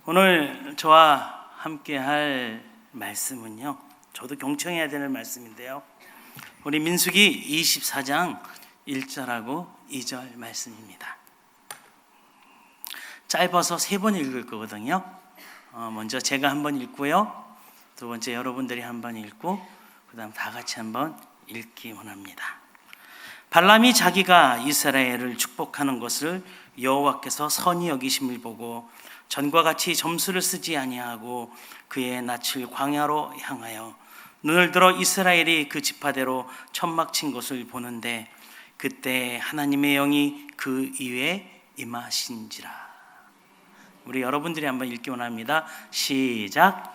오늘 저와 함께 할 말씀은요, 저도 경청해야 되는 말씀인데요, 우리 민수기 24장 1절하고 2절 말씀입니다. 짧아서 3번 읽을 거거든요. 먼저 제가 한번 읽고요, 두 번째 여러분들이 한번 읽고, 그 다음 다 같이 한번 읽기 원합니다. 발람이 자기가 이스라엘을 축복하는 것을 여호와께서 선히 여기심을 보고 전과 같이 점수를 쓰지 아니하고 그의 낯을 광야로 향하여 눈을 들어 이스라엘이 그 지파대로 천막 친 것을 보는데 그때 하나님의 영이 그 위에 임하신지라. 우리 여러분들이 한번 읽기 원합니다. 시작.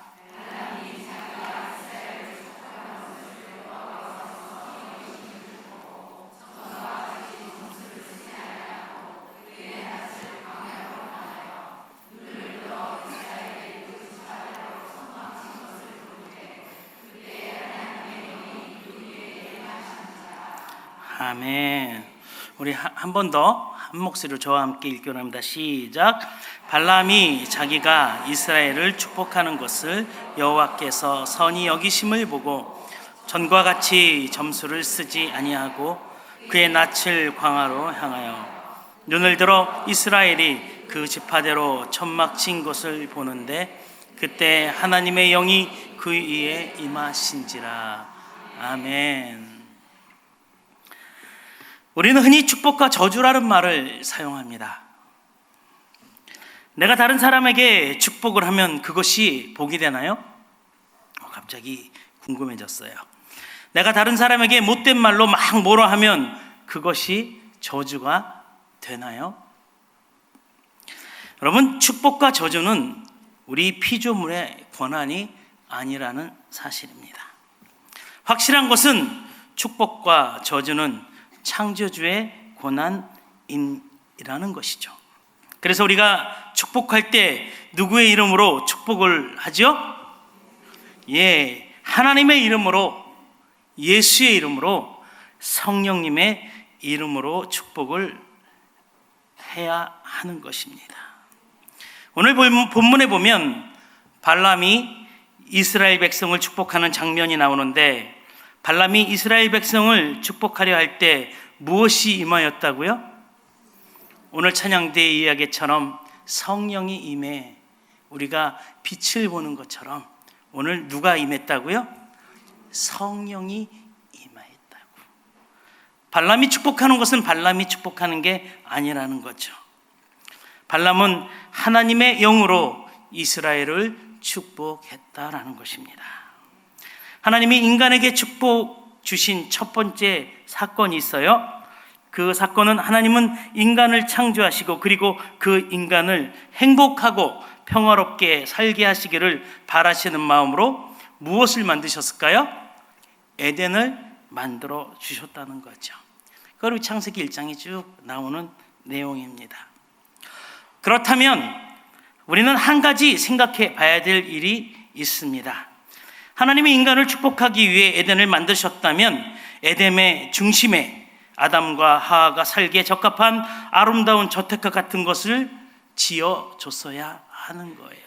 아멘. 우리 한 번 더 한 목소리로 저와 함께 읽기 원합니다. 시작. 발람이 자기가 이스라엘을 축복하는 것을 여호와께서 선히 여기심을 보고 전과 같이 점수를 쓰지 아니하고 그의 낯을 광야로 향하여 눈을 들어 이스라엘이 그 지파대로 천막 친 것을 보는데 그때 하나님의 영이 그 위에 임하신지라. 아멘. 우리는 흔히 축복과 저주라는 말을 사용합니다. 내가 다른 사람에게 축복을 하면 그것이 복이 되나요? 갑자기 궁금해졌어요. 내가 다른 사람에게 못된 말로 막 뭐라 하면 그것이 저주가 되나요? 여러분, 축복과 저주는 우리 피조물의 권한이 아니라는 사실입니다. 확실한 것은 축복과 저주는 창조주의 권한이라는 것이죠. 그래서 우리가 축복할 때 누구의 이름으로 축복을 하죠? 하나님의 이름으로, 예수의 이름으로, 성령님의 이름으로 축복을 해야 하는 것입니다. 오늘 본문에 보면 발람이 이스라엘 백성을 축복하는 장면이 나오는데, 발람이 이스라엘 백성을 축복하려 할 때 무엇이 임하였다고요? 오늘 찬양대의 이야기처럼 성령이 임해 우리가 빛을 보는 것처럼 오늘 누가 임했다고요? 성령이 임하였다고. 발람이 축복하는 것은 발람이 축복하는 게 아니라는 거죠. 발람은 하나님의 영으로 이스라엘을 축복했다라는 것입니다. 하나님이 인간에게 축복 주신 첫 번째 사건이 있어요. 그 사건은 하나님은 인간을 창조하시고 그리고 그 인간을 행복하고 평화롭게 살게 하시기를 바라시는 마음으로 무엇을 만드셨을까요? 에덴을 만들어 주셨다는 거죠. 그걸 창세기 1장에 쭉 나오는 내용입니다. 그렇다면 우리는 한 가지 생각해 봐야 될 일이 있습니다. 하나님이 인간을 축복하기 위해 에덴을 만드셨다면 에덴의 중심에 아담과 하와가 살기에 적합한 아름다운 저택과 같은 것을 지어줬어야 하는 거예요.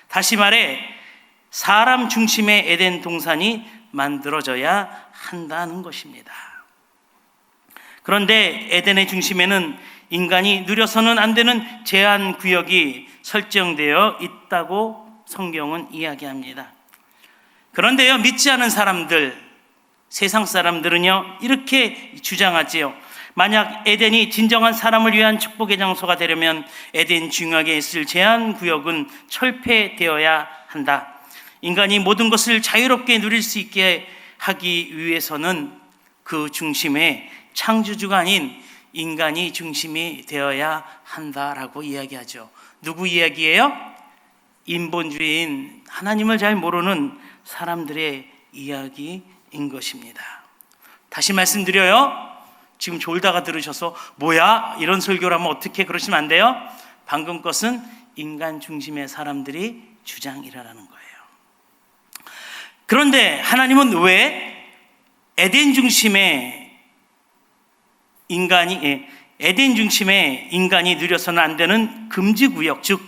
다시 말해 사람 중심의 에덴 동산이 만들어져야 한다는 것입니다. 그런데 에덴의 중심에는 인간이 누려서는 안 되는 제한 구역이 설정되어 있다고 성경은 이야기합니다. 그런데요, 믿지 않은 사람들, 세상 사람들은요 이렇게 주장하지요. 만약 에덴이 진정한 사람을 위한 축복의 장소가 되려면 에덴 중앙에 있을 제한구역은 철폐되어야 한다. 인간이 모든 것을 자유롭게 누릴 수 있게 하기 위해서는 그 중심에 창조주가 아닌 인간이 중심이 되어야 한다라고 이야기하죠. 누구 이야기예요? 인본주의인 하나님을 잘 모르는 사람들의 이야기인 것입니다. 다시 말씀드려요. 지금 졸다가 들으셔서 뭐야? 이런 설교를 하면 어떻게 그러시면 안 돼요? 방금 것은 인간 중심의 사람들이 주장이라는 거예요. 그런데 하나님은 왜 에덴 중심의 인간이 누려서는 안 되는 금지구역, 즉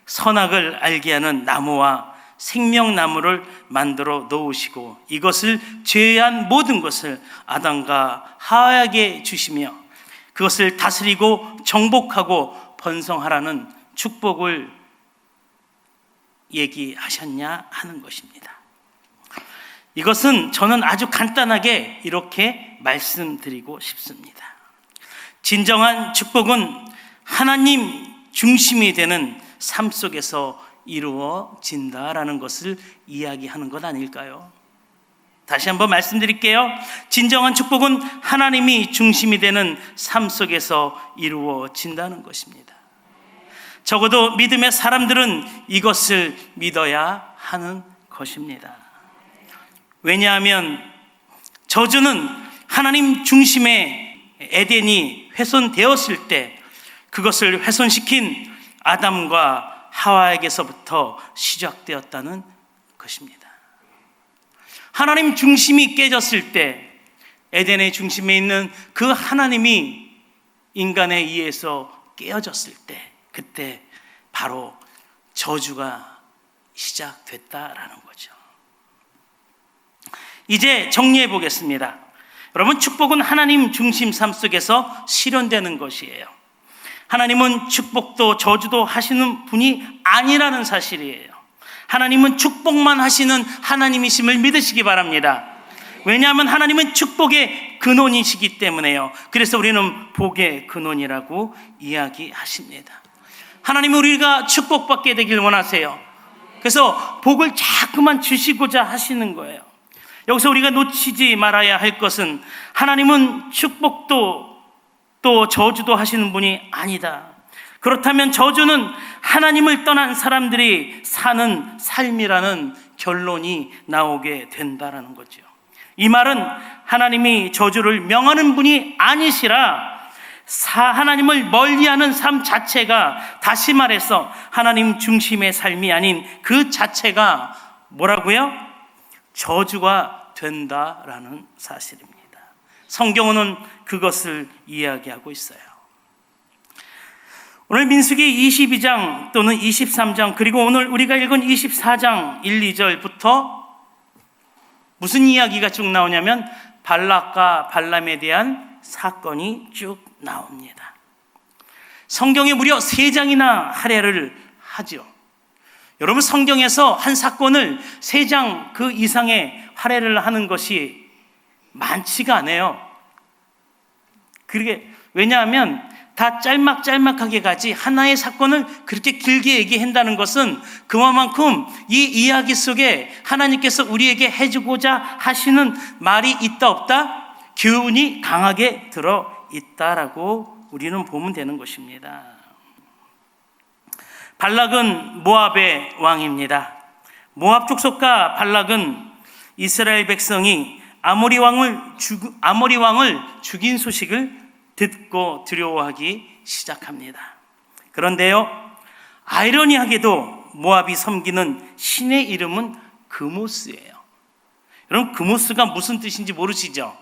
선악을 알게 하는 나무와 생명나무를 만들어 놓으시고 이것을 제외한 모든 것을 아담과 하와에게 주시며 그것을 다스리고 정복하고 번성하라는 축복을 얘기하셨냐 하는 것입니다. 이것은 저는 아주 간단하게 이렇게 말씀드리고 싶습니다. 진정한 축복은 하나님 중심이 되는 삶 속에서 이루어진다라는 것을 이야기하는 것 아닐까요? 다시 한번 말씀드릴게요. 진정한 축복은 하나님이 중심이 되는 삶 속에서 이루어진다는 것입니다. 적어도 믿음의 사람들은 이것을 믿어야 하는 것입니다. 왜냐하면 저주는 하나님 중심의 에덴이 훼손되었을 때 그것을 훼손시킨 아담과 하와에게서부터 시작되었다는 것입니다. 하나님 중심이 깨졌을 때 에덴의 중심에 있는 그 하나님이 인간에 의해서 깨어졌을 때 그때 바로 저주가 시작됐다라는 거죠. 이제 정리해 보겠습니다. 여러분, 축복은 하나님 중심 삶 속에서 실현되는 것이에요. 하나님은 축복도 저주도 하시는 분이 아니라는 사실이에요. 하나님은 축복만 하시는 하나님이심을 믿으시기 바랍니다. 왜냐하면 하나님은 축복의 근원이시기 때문에요. 그래서 우리는 복의 근원이라고 이야기하십니다. 하나님은 우리가 축복받게 되길 원하세요. 그래서 복을 자꾸만 주시고자 하시는 거예요. 여기서 우리가 놓치지 말아야 할 것은 하나님은 축복도 또 저주도 하시는 분이 아니다. 그렇다면 저주는 하나님을 떠난 사람들이 사는 삶이라는 결론이 나오게 된다라는 거죠. 이 말은 하나님이 저주를 명하는 분이 아니시라 하나님을 멀리하는 삶 자체가, 다시 말해서 하나님 중심의 삶이 아닌 그 자체가 뭐라고요? 저주가 된다라는 사실입니다. 성경은 그것을 이야기하고 있어요. 오늘 민수기 22장 또는 23장 그리고 오늘 우리가 읽은 24장 1, 2절부터 무슨 이야기가 쭉 나오냐면 발락과 발람에 대한 사건이 쭉 나옵니다. 성경에 무려 3장이나 할애를 하죠. 여러분, 성경에서 한 사건을 3장 그 이상의 할애를 하는 것이 많지가 않아요. 그게 왜냐하면 다 짤막짤막하게 가지 하나의 사건을 그렇게 길게 얘기한다는 것은 그만큼 이 이야기 속에 하나님께서 우리에게 해주고자 하시는 말이 있다 없다? 교훈이 강하게 들어있다라고 우리는 보면 되는 것입니다. 발락은 모압의 왕입니다. 모압 족속과 발락은 이스라엘 백성이 아모리 왕을 죽인 소식을 듣고 두려워하기 시작합니다. 그런데요, 아이러니하게도 모압이 섬기는 신의 이름은 그모스예요. 여러분, 그모스가 무슨 뜻인지 모르시죠?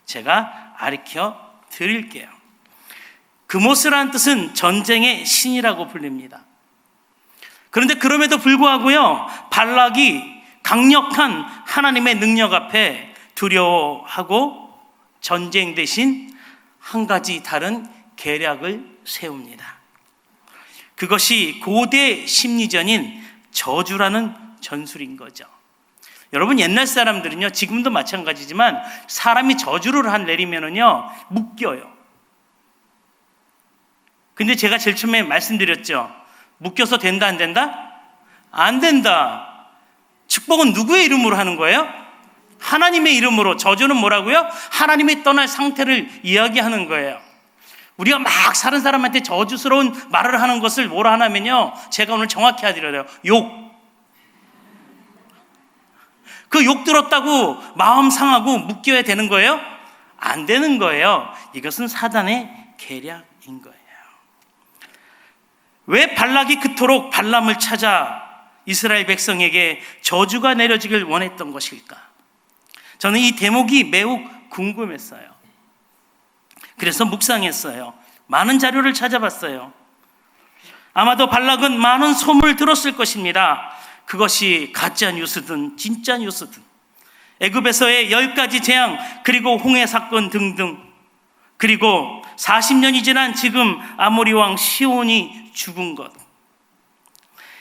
제가 가르쳐 드릴게요. 그모스라는 뜻은 전쟁의 신이라고 불립니다. 그런데 그럼에도 불구하고요, 발락이 강력한 하나님의 능력 앞에 두려워하고 전쟁 대신 한 가지 다른 계략을 세웁니다. 그것이 고대 심리전인 저주라는 전술인 거죠. 여러분, 옛날 사람들은요, 지금도 마찬가지지만 사람이 저주를 내리면은요 묶여요. 근데 제가 제일 처음에 말씀드렸죠. 묶여서 된다 안 된다? 안 된다. 축복은 누구의 이름으로 하는 거예요? 하나님의 이름으로. 저주는 뭐라고요? 하나님이 떠날 상태를 이야기하는 거예요. 우리가 막 사는 사람한테 저주스러운 말을 하는 것을 뭐라 하냐면요, 제가 오늘 정확히 하드려요. 욕. 그 욕 들었다고 마음 상하고 묶여야 되는 거예요? 안 되는 거예요. 이것은 사단의 계략인 거예요. 왜 발락이 그토록 발람을 찾아 이스라엘 백성에게 저주가 내려지길 원했던 것일까? 저는 이 대목이 매우 궁금했어요. 그래서 묵상했어요. 많은 자료를 찾아봤어요. 아마도 발락은 많은 소문을 들었을 것입니다. 그것이 가짜 뉴스든 진짜 뉴스든, 애굽에서의 10가지 재앙, 그리고 홍해 사건 등등, 그리고 40년이 지난 지금 아모리 왕 시온이 죽은 것,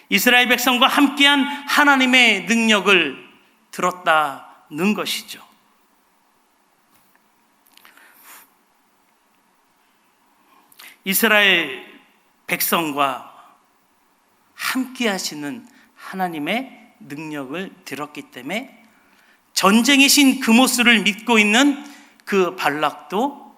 이스라엘 백성과 함께한 하나님의 능력을 들었다는 것이죠. 이스라엘 백성과 함께 하시는 하나님의 능력을 들었기 때문에 전쟁의 신 그모스를 믿고 있는 그 발락도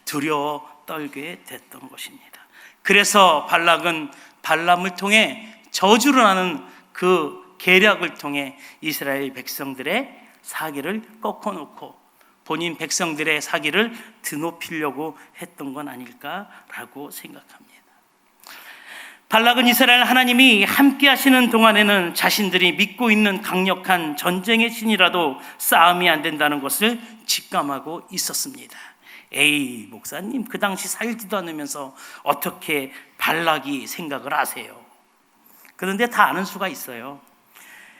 두려워 떨게 됐던 것입니다. 그래서 발락은 발람을 통해 저주를 하는 그 계략을 통해 이스라엘 백성들의 사기를 꺾어놓고 본인 백성들의 사기를 드높이려고 했던 건 아닐까라고 생각합니다. 발락은 이스라엘 하나님이 함께 하시는 동안에는 자신들이 믿고 있는 강력한 전쟁의 신이라도 싸움이 안 된다는 것을 직감하고 있었습니다. 에이, 목사님, 그 당시 살지도 않으면서 어떻게 발락이 생각을 하세요? 그런데 다 아는 수가 있어요.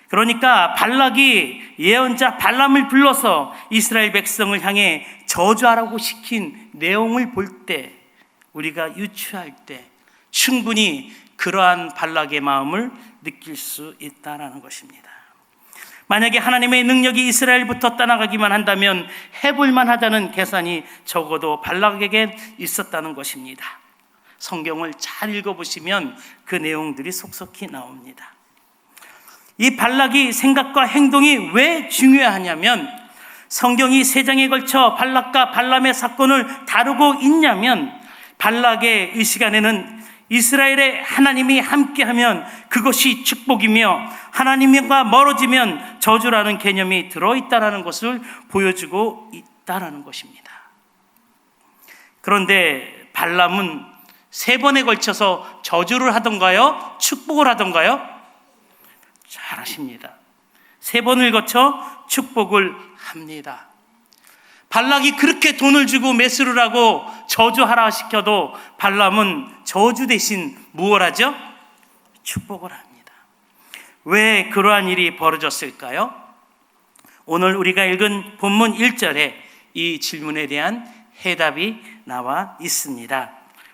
그러니까 발락이 예언자 발람을 불러서 이스라엘 백성을 향해 저주하라고 시킨 내용을 볼 때, 우리가 유추할 때 충분히 그러한 발락의 마음을 느낄 수 있다는 것입니다. 만약에 하나님의 능력이 이스라엘부터 떠나가기만 한다면 해볼만 하다는 계산이 적어도 발락에게 있었다는 것입니다. 성경을 잘 읽어보시면 그 내용들이 속속히 나옵니다. 이 발락의 생각과 행동이 왜 중요하냐면, 성경이 3장에 걸쳐 발락과 발람의 사건을 다루고 있냐면, 발락의 이 시간에는 이스라엘의 하나님이 함께하면 그것이 축복이며 하나님과 멀어지면 저주라는 개념이 들어있다는 것을 보여주고 있다는 것입니다. 그런데 발람은 3번에 걸쳐서 저주를 하던가요? 축복을 하던가요? 잘 아십니다. 3번을 거쳐 축복을 합니다. 발락이 그렇게 돈을 주고 매수를 하고 저주하라 시켜도 발람은 저주 대신 무엇을 하죠? 축복을 합니다. 왜 그러한 일이 벌어졌을까요? 오늘 우리가 읽은 본문 1절에 이 질문에 대한 해답이 나와 있습니다.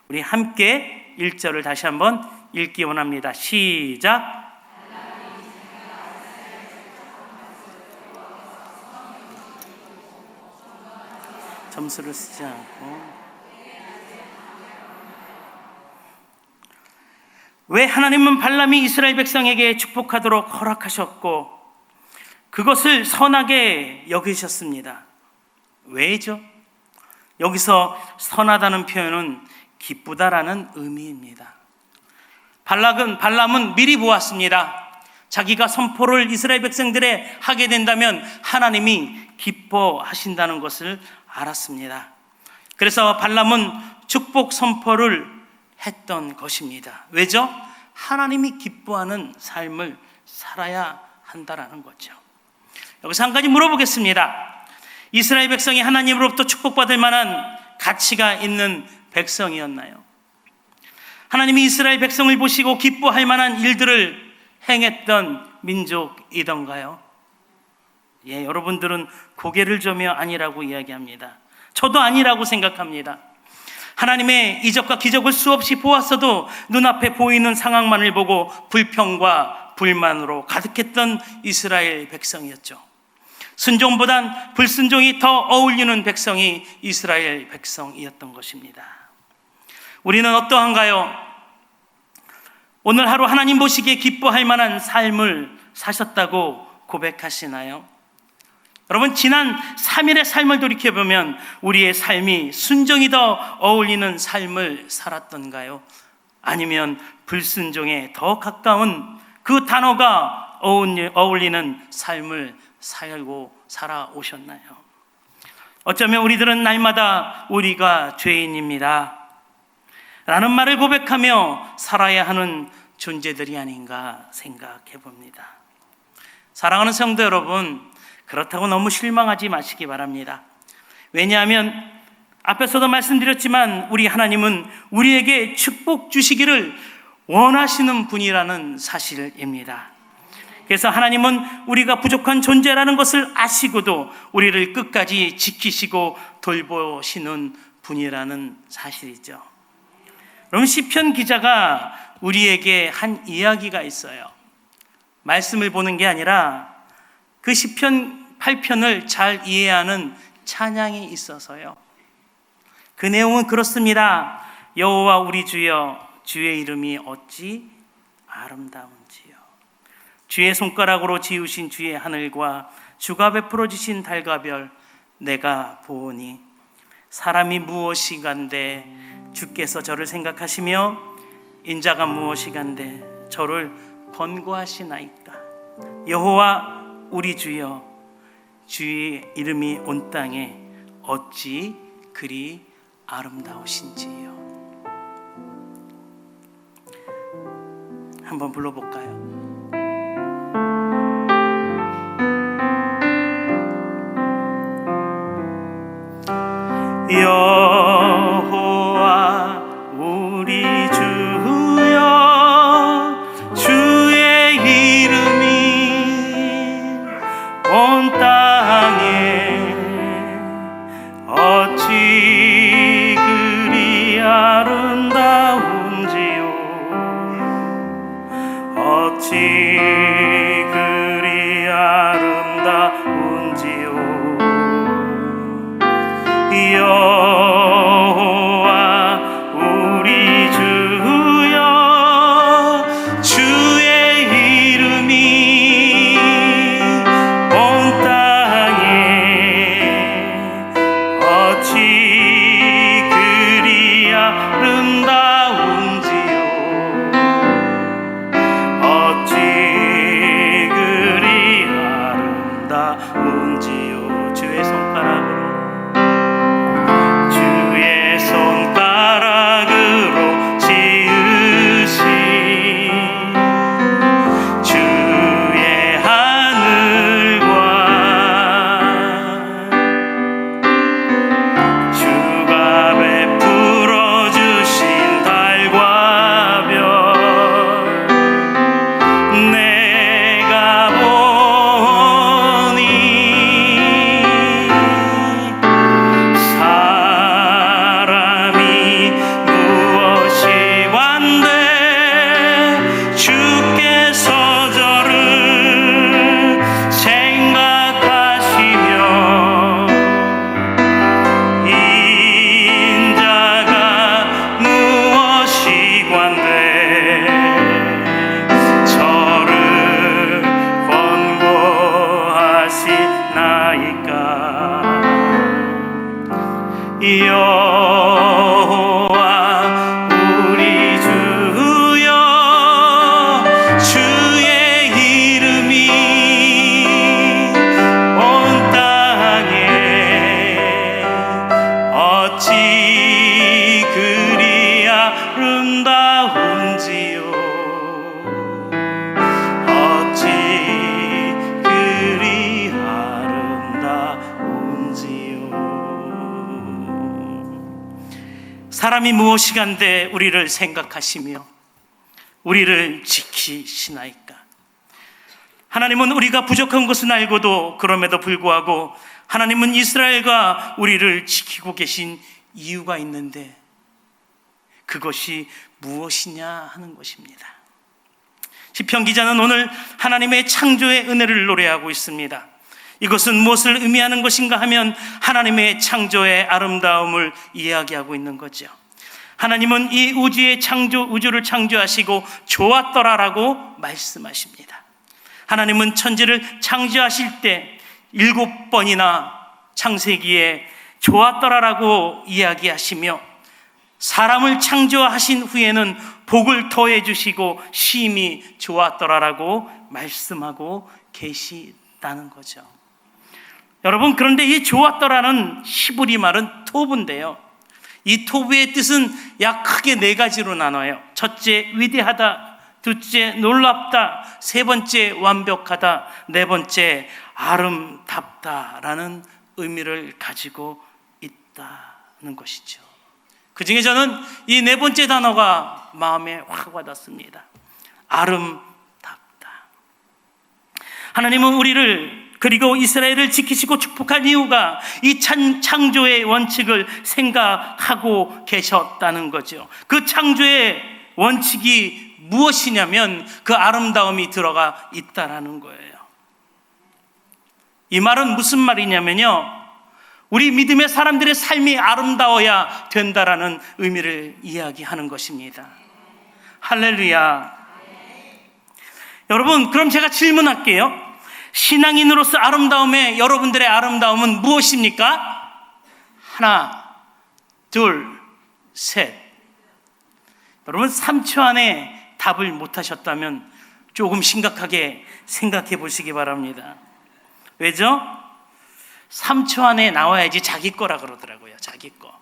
우리 함께 1절을 다시 한번 읽기 원합니다. 시작. 점수를 쓰지 않고, 왜 하나님은 발람이 이스라엘 백성에게 축복하도록 허락하셨고 그것을 선하게 여기셨습니다. 왜죠? 여기서 선하다는 표현은 기쁘다라는 의미입니다. 발람은 미리 보았습니다. 자기가 선포를 이스라엘 백성들에 하게 된다면 하나님이 기뻐하신다는 것을 알았습니다. 그래서 발람은 축복 선포를 했던 것입니다. 왜죠? 하나님이 기뻐하는 삶을 살아야 한다는 거죠. 여기서 한 가지 물어보겠습니다. 이스라엘 백성이 하나님으로부터 축복받을 만한 가치가 있는 백성이었나요? 하나님이 이스라엘 백성을 보시고 기뻐할 만한 일들을 행했던 민족이던가요? 예, 여러분들은 고개를 저며 아니라고 이야기합니다. 저도 아니라고 생각합니다. 하나님의 이적과 기적을 수없이 보았어도 눈앞에 보이는 상황만을 보고 불평과 불만으로 가득했던 이스라엘 백성이었죠. 순종보단 불순종이 더 어울리는 백성이 이스라엘 백성이었던 것입니다. 우리는 어떠한가요? 오늘 하루 하나님 보시기에 기뻐할 만한 삶을 사셨다고 고백하시나요? 여러분, 지난 3일의 삶을 돌이켜보면 우리의 삶이 순종이 더 어울리는 삶을 살았던가요? 아니면 불순종에 더 가까운 그 단어가 어울리는 삶을 살고 살아오셨나요? 어쩌면 우리들은 날마다 우리가 죄인입니다 라는 말을 고백하며 살아야 하는 존재들이 아닌가 생각해 봅니다. 사랑하는 성도 여러분, 그렇다고 너무 실망하지 마시기 바랍니다. 왜냐하면 앞에서도 말씀드렸지만 우리 하나님은 우리에게 축복 주시기를 원하시는 분이라는 사실입니다. 그래서 하나님은 우리가 부족한 존재라는 것을 아시고도 우리를 끝까지 지키시고 돌보시는 분이라는 사실이죠. 그럼 시편 기자가 우리에게 한 이야기가 있어요. 말씀을 보는 게 아니라 그 시편 8편을 잘 이해하는 찬양이 있어서요. 그 내용은 그렇습니다. 여호와 우리 주여, 주의 이름이 어찌 아름다운지요. 주의 손가락으로 지으신 주의 하늘과 주가 베풀어 주신 달과 별 내가 보오니 사람이 무엇이간데 주께서 저를 생각하시며 인자가 무엇이간데 저를 권고하시나이까. 여호와 우리 주여, 주의 이름이 온 땅에 어찌 그리 아름다우신지요. 한번 불러볼까요? 여호와 우리 주여, 주의 이름이 온 땅에 어찌 그리 아름다운지요. 어찌 그리 아름다운지요. 여호와 우리 주여, 주의 이름이 온 땅에 어찌 그리 아름다운지요. 어찌 그리 아름다운지요. 주의 손가락으로 지으신 주의 하늘과 주가 베풀어 주신 달과 별 내가 보니 사람이 무엇이 완데 주께서 저를 생각하시며 인자가 무엇이 관대 저를 권고하시나이까. 여호와 우리 주여, 주의 이름이 온 땅에 어찌 그리 아름다운지요. 어찌 그리 아름다운지요. 사람이 무엇이간데 우리를 생각하시며 우리를 지키시나이까. 하나님은 우리가 부족한 것은 알고도 그럼에도 불구하고 하나님은 이스라엘과 우리를 지키고 계신 이유가 있는데 그것이 무엇이냐 하는 것입니다. 시편 기자는 오늘 하나님의 창조의 은혜를 노래하고 있습니다. 이것은 무엇을 의미하는 것인가 하면 하나님의 창조의 아름다움을 이야기하고 있는 거죠. 하나님은 이 우주를 창조하시고 좋았더라라고 말씀하십니다. 하나님은 천지를 창조하실 때 7번이나 창세기에 좋았더라라고 이야기하시며 사람을 창조하신 후에는 복을 더해 주시고 심히 좋았더라라고 말씀하고 계시다는 거죠. 여러분, 그런데 이 좋았더라는 히브리 말은 토브인데요, 이 토브의 뜻은 약 크게 4가지로 나눠요. 첫째, 위대하다. 둘째, 놀랍다. 세 번째, 완벽하다. 네 번째, 아름답다라는 의미를 가지고 있다는 것이죠. 그 중에 저는 이 네 번째 단어가 마음에 확 와닿습니다. 아름답다. 하나님은 우리를 그리고 이스라엘을 지키시고 축복한 이유가 이 창조의 원칙을 생각하고 계셨다는 거죠. 그 창조의 원칙이 무엇이냐면 그 아름다움이 들어가 있다라는 거예요. 이 말은 무슨 말이냐면요, 우리 믿음의 사람들의 삶이 아름다워야 된다라는 의미를 이야기하는 것입니다. 할렐루야. 여러분, 그럼 제가 질문할게요. 신앙인으로서 아름다움의 여러분들의 아름다움은 무엇입니까? 하나, 둘, 셋. 여러분 3초 안에 답을 못하셨다면 조금 심각하게 생각해 보시기 바랍니다. 왜죠? 3초 안에 나와야지 자기 거라 그러더라고요. 자기 거.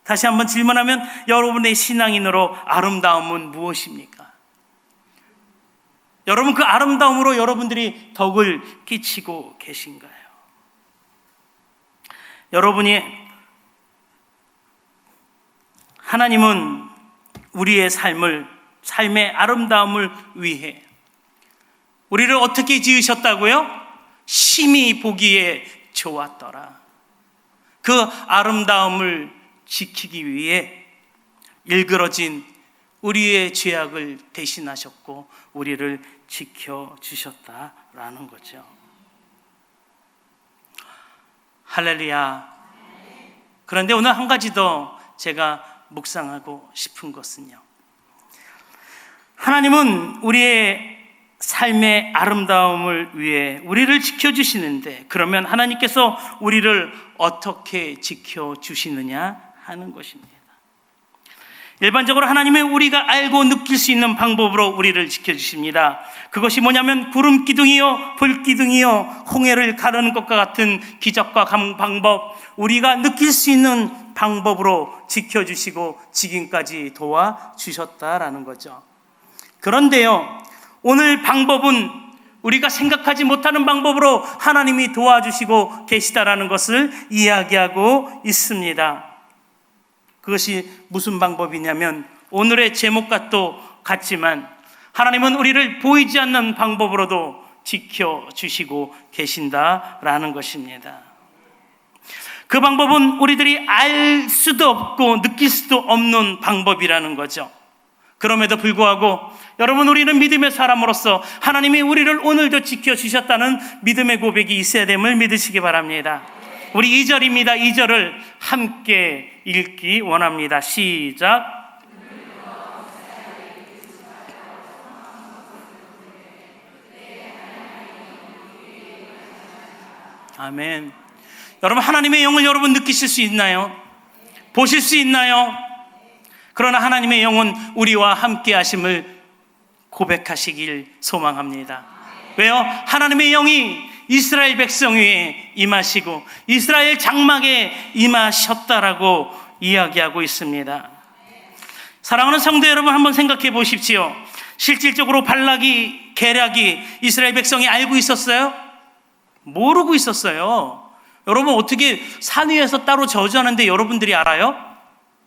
다시 한번 질문하면 여러분의 신앙인으로 아름다움은 무엇입니까? 여러분 그 아름다움으로 여러분들이 덕을 끼치고 계신가요? 하나님은 우리의 삶의 아름다움을 위해 우리를 어떻게 지으셨다고요? 심히 보기에 좋았더라. 그 아름다움을 지키기 위해 일그러진 우리의 죄악을 대신하셨고 우리를 지켜주셨다라는 거죠. 할렐루야. 그런데 오늘 한 가지 더 제가 묵상하고 싶은 것은요, 하나님은 우리의 삶의 아름다움을 위해 우리를 지켜주시는데, 그러면 하나님께서 우리를 어떻게 지켜주시느냐 하는 것입니다. 일반적으로 하나님은 우리가 알고 느낄 수 있는 방법으로 우리를 지켜주십니다. 그것이 뭐냐면 구름 기둥이요, 불 기둥이요, 홍해를 가르는 것과 같은 기적과 방법, 우리가 느낄 수 있는 방법으로 지켜주시고 지금까지 도와주셨다라는 거죠. 그런데요, 오늘 방법은 우리가 생각하지 못하는 방법으로 하나님이 도와주시고 계시다라는 것을 이야기하고 있습니다. 그것이 무슨 방법이냐면 오늘의 제목과 또 같지만 하나님은 우리를 보이지 않는 방법으로도 지켜주시고 계신다라는 것입니다. 그 방법은 우리들이 알 수도 없고 느낄 수도 없는 방법이라는 거죠. 그럼에도 불구하고 여러분, 우리는 믿음의 사람으로서 하나님이 우리를 오늘도 지켜주셨다는 믿음의 고백이 있어야 됨을 믿으시기 바랍니다. 우리 2절입니다. 2절을 함께 읽기 원합니다. 시작. 아멘. 여러분, 하나님의 영을 여러분 느끼실 수 있나요? 보실 수 있나요? 그러나 하나님의 영은 우리와 함께 하심을 고백하시길 소망합니다. 왜요? 하나님의 영이 이스라엘 백성 위에 임하시고 이스라엘 장막에 임하셨다라고 이야기하고 있습니다. 사랑하는 성도 여러분, 한번 생각해 보십시오. 실질적으로 발락이, 계략이 이스라엘 백성이 알고 있었어요? 모르고 있었어요. 여러분, 어떻게 산 위에서 따로 저주하는데 여러분들이 알아요?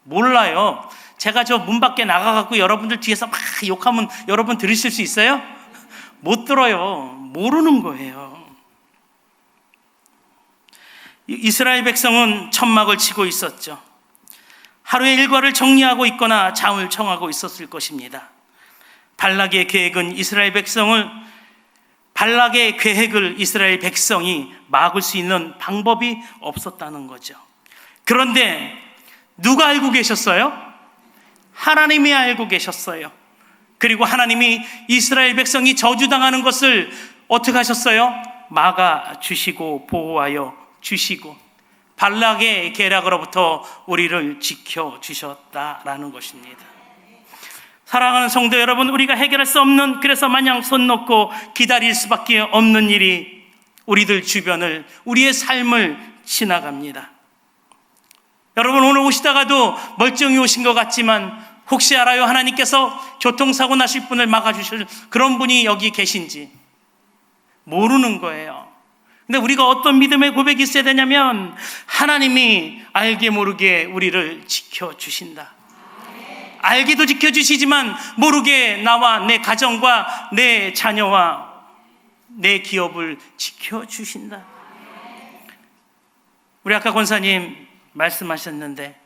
몰라요. 제가 저 문 밖에 나가갖고 여러분들 뒤에서 막 욕하면 여러분 들으실 수 있어요? 못 들어요. 모르는 거예요. 이스라엘 백성은 천막을 치고 있었죠. 하루의 일과를 정리하고 있거나 잠을 청하고 있었을 것입니다. 발락의 계획을 이스라엘 백성이 막을 수 있는 방법이 없었다는 거죠. 그런데 누가 알고 계셨어요? 하나님이 알고 계셨어요. 그리고 하나님이 이스라엘 백성이 저주당하는 것을 어떻게 하셨어요? 막아주시고 보호하여 주시고 발락의 계략으로부터 우리를 지켜주셨다라는 것입니다. 사랑하는 성도 여러분, 우리가 해결할 수 없는, 그래서 마냥 손 놓고 기다릴 수밖에 없는 일이 우리들 주변을, 우리의 삶을 지나갑니다. 여러분, 오늘 오시다가도 멀쩡히 오신 것 같지만 혹시 알아요? 하나님께서 교통사고 나실 분을 막아주실 그런 분이 여기 계신지 모르는 거예요. 근데 우리가 어떤 믿음의 고백이 있어야 되냐면 하나님이 알게 모르게 우리를 지켜주신다. 알게도 지켜주시지만 모르게 나와 내 가정과 내 자녀와 내 기업을 지켜주신다. 우리 아까 권사님 말씀하셨는데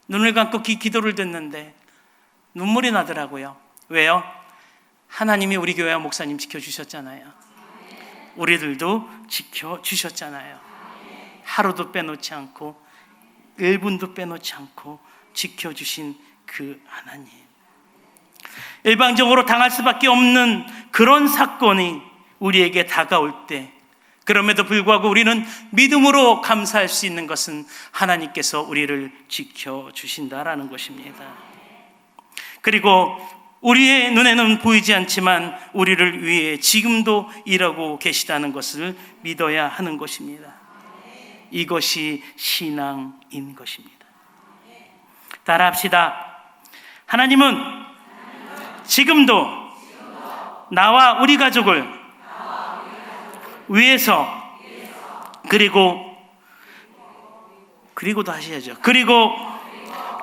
눈을 감고 기도를 듣는데 눈물이 나더라고요. 왜요? 하나님이 우리 교회와 목사님 지켜주셨잖아요. 우리들도 지켜주셨잖아요. 하루도 빼놓지 않고 1분도 빼놓지 않고 지켜주신 그 하나님. 일방적으로 당할 수밖에 없는 그런 사건이 우리에게 다가올 때 그럼에도 불구하고 우리는 믿음으로 감사할 수 있는 것은 하나님께서 우리를 지켜주신다라는 것입니다. 그리고 우리의 눈에는 보이지 않지만 우리를 위해 지금도 일하고 계시다는 것을 믿어야 하는 것입니다. 이것이 신앙인 것입니다. 따라합시다. 하나님은 지금도 나와 우리 가족을 위해서 그리고도 하셔야죠. 그리고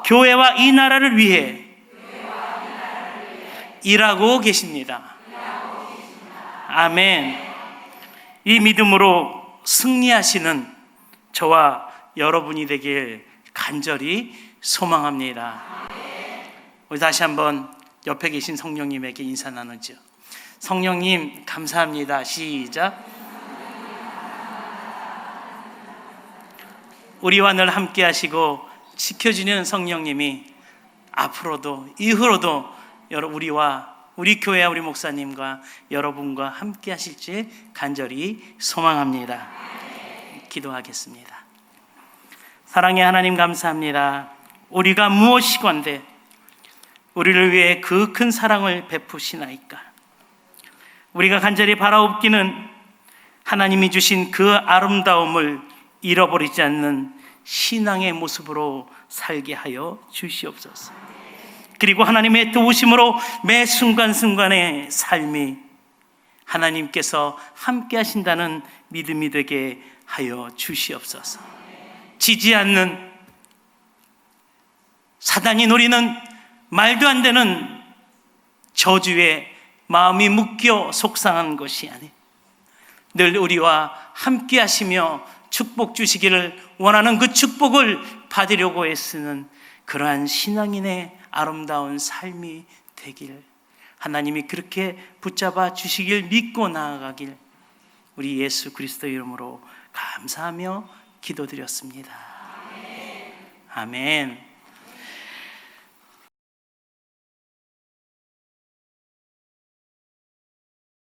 교회와 이 나라를 위해 일하고 계십니다. 아멘. 이 믿음으로 승리하시는 저와 여러분이 되길 간절히 소망합니다. 우리 다시 한번 옆에 계신 성령님에게 인사 나누죠. 성령님 감사합니다. 시작. 우리와 늘 함께 하시고 지켜주는 성령님이 앞으로도 이후로도 우리 교회와 우리 목사님과 여러분과 함께 하실지 간절히 소망합니다. 기도하겠습니다. 사랑의 하나님 감사합니다. 우리가 무엇이건대 우리를 위해 그 큰 사랑을 베푸시나이까. 우리가 간절히 바라옵기는 하나님이 주신 그 아름다움을 잃어버리지 않는 신앙의 모습으로 살게 하여 주시옵소서. 그리고 하나님의 도우심으로 매 순간순간의 삶이 하나님께서 함께 하신다는 믿음이 되게 하여 주시옵소서. 지지 않는 사단이 노리는 말도 안 되는 저주에 마음이 묶여 속상한 것이 아니, 늘 우리와 함께 하시며 축복 주시기를 원하는 그 축복을 받으려고 애쓰는 그러한 신앙인의 아름다운 삶이 되길, 하나님이 그렇게 붙잡아 주시길 믿고 나아가길 우리 예수 그리스도 이름으로 감사하며 기도드렸습니다. 아멘.